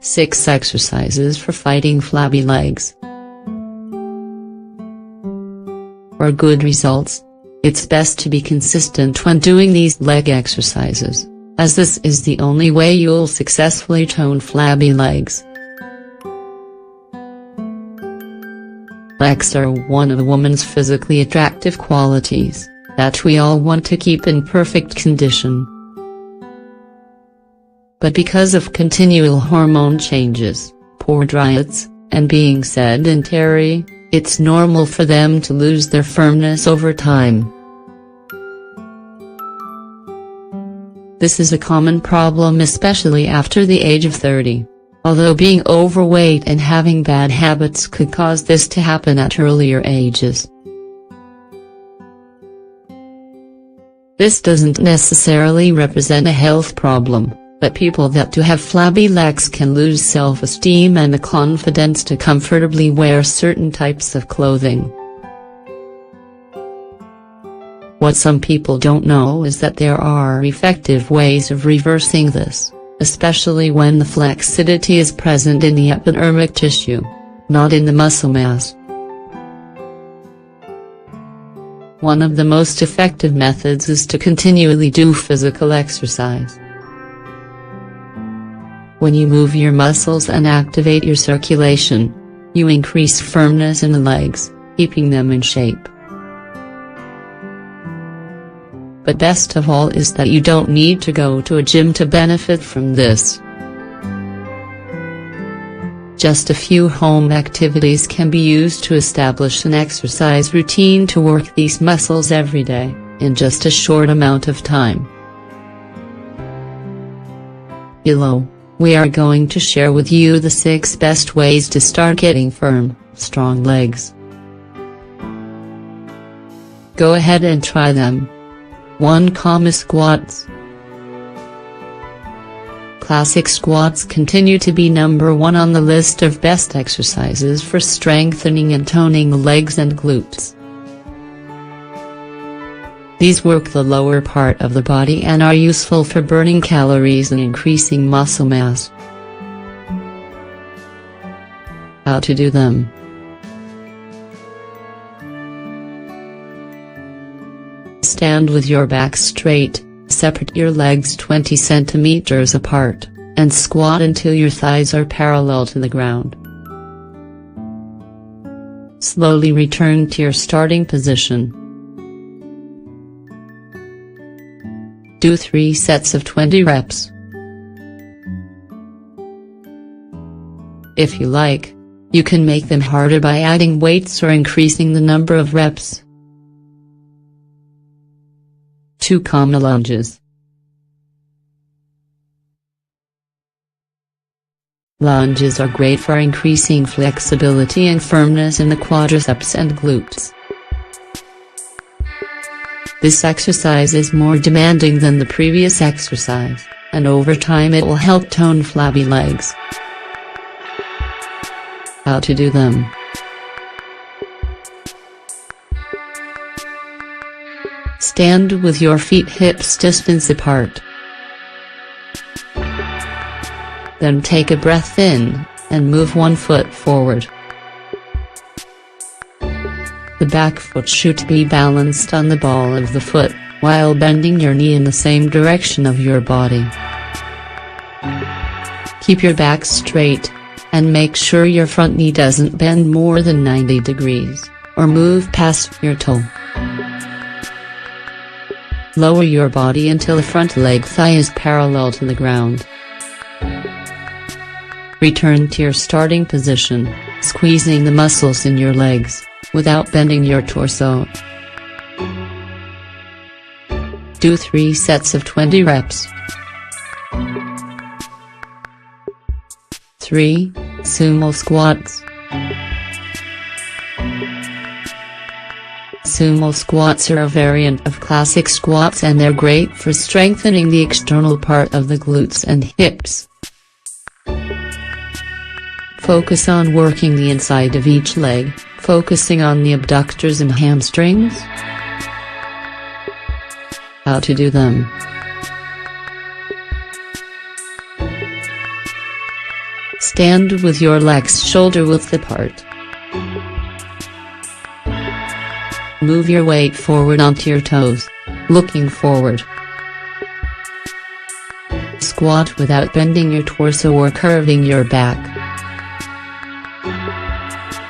6 exercises for fighting flabby legs. For good results, it's best to be consistent when doing these leg exercises, as this is the only way you'll successfully tone flabby legs. Legs are one of a woman's physically attractive qualities that we all want to keep in perfect condition. But because of continual hormone changes, poor diets, and being sedentary, it's normal for them to lose their firmness over time. This is a common problem especially after the age of 30, although being overweight and having bad habits could cause this to happen at earlier ages. This doesn't necessarily represent a health problem, but people that do have flabby legs can lose self-esteem and the confidence to comfortably wear certain types of clothing. What some people don't know is that there are effective ways of reversing this, especially when the flexidity is present in the epidermic tissue, not in the muscle mass. One of the most effective methods is to continually do physical exercise. When you move your muscles and activate your circulation, you increase firmness in the legs, keeping them in shape. But best of all is that you don't need to go to a gym to benefit from this. Just a few home activities can be used to establish an exercise routine to work these muscles every day, in just a short amount of time. Below, we are going to share with you the 6 best ways to start getting firm, strong legs. Go ahead and try them. 1. Squats. Classic squats continue to be number 1 on the list of best exercises for strengthening and toning the legs and glutes. These work the lower part of the body and are useful for burning calories and increasing muscle mass. How to do them. Stand with your back straight, separate your legs 20 centimeters apart, and squat until your thighs are parallel to the ground. Slowly return to your starting position. Do 3 sets of 20 reps. If you like, you can make them harder by adding weights or increasing the number of reps. 2. Lunges. Lunges are great for increasing flexibility and firmness in the quadriceps and glutes. This exercise is more demanding than the previous exercise, and over time it will help tone flabby legs. How to do them. Stand with your feet hips distance apart. Then take a breath in, and move one foot forward. The back foot should be balanced on the ball of the foot, while bending your knee in the same direction of your body. Keep your back straight, and make sure your front knee doesn't bend more than 90 degrees, or move past your toe. Lower your body until the front leg thigh is parallel to the ground. Return to your starting position, squeezing the muscles in your legs, without bending your torso. Do 3 sets of 20 reps. 3. Sumo squats. Sumo squats are a variant of classic squats and they're great for strengthening the external part of the glutes and hips. Focus on working the inside of each leg, focusing on the abductors and hamstrings. How to do them. Stand with your legs shoulder-width apart. Move your weight forward onto your toes, looking forward. Squat without bending your torso or curving your back.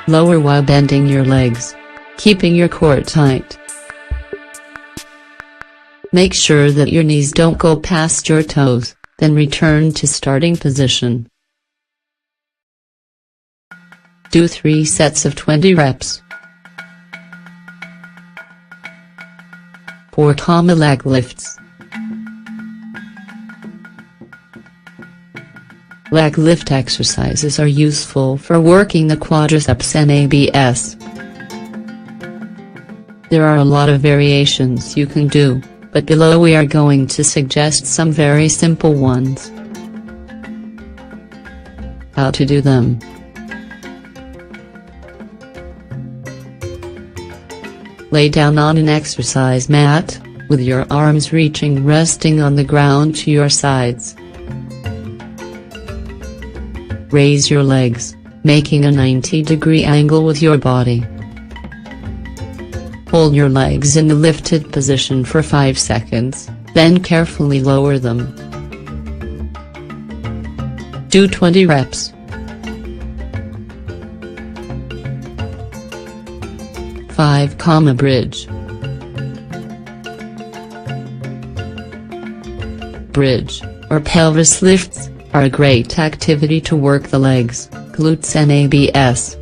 Lower while bending your legs, keeping your core tight. Make sure that your knees don't go past your toes, then return to starting position. Do 3 sets of 20 reps. 4 leg lifts. Leg lift exercises are useful for working the quadriceps and abs. There are a lot of variations you can do, but below we are going to suggest some very simple ones. How to do them. Lay down on an exercise mat, with your arms resting on the ground to your sides. Raise your legs, making a 90-degree angle with your body. Hold your legs in the lifted position for 5 seconds, then carefully lower them. Do 20 reps. 5 bridge. Bridge, or pelvis lifts, are a great activity to work the legs, glutes and abs.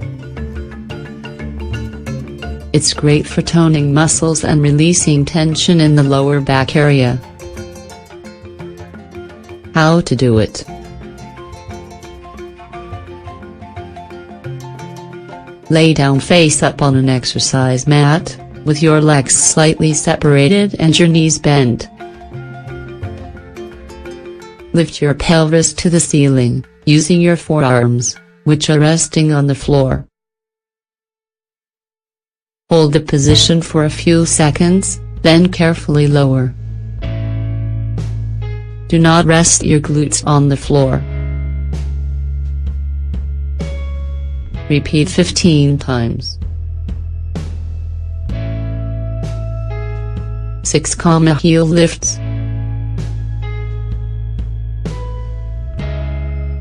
It's great for toning muscles and releasing tension in the lower back area. How to do it. Lay down face up on an exercise mat, with your legs slightly separated and your knees bent. Lift your pelvis to the ceiling, using your forearms, which are resting on the floor. Hold the position for a few seconds, then carefully lower. Do not rest your glutes on the floor. Repeat 15 times. 6 heel lifts.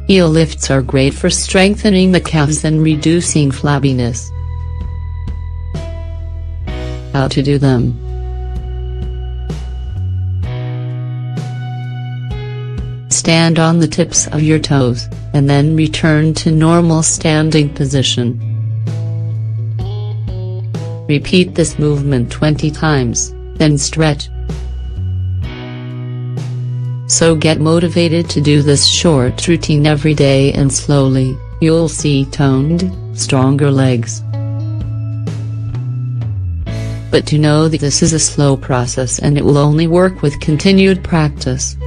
Heel lifts are great for strengthening the calves and reducing flabbiness. How to do them. Stand on the tips of your toes, and then return to normal standing position. Repeat this movement 20 times, then stretch. So get motivated to do this short routine every day, and slowly, you'll see toned, stronger legs. But to know that this is a slow process and it will only work with continued practice.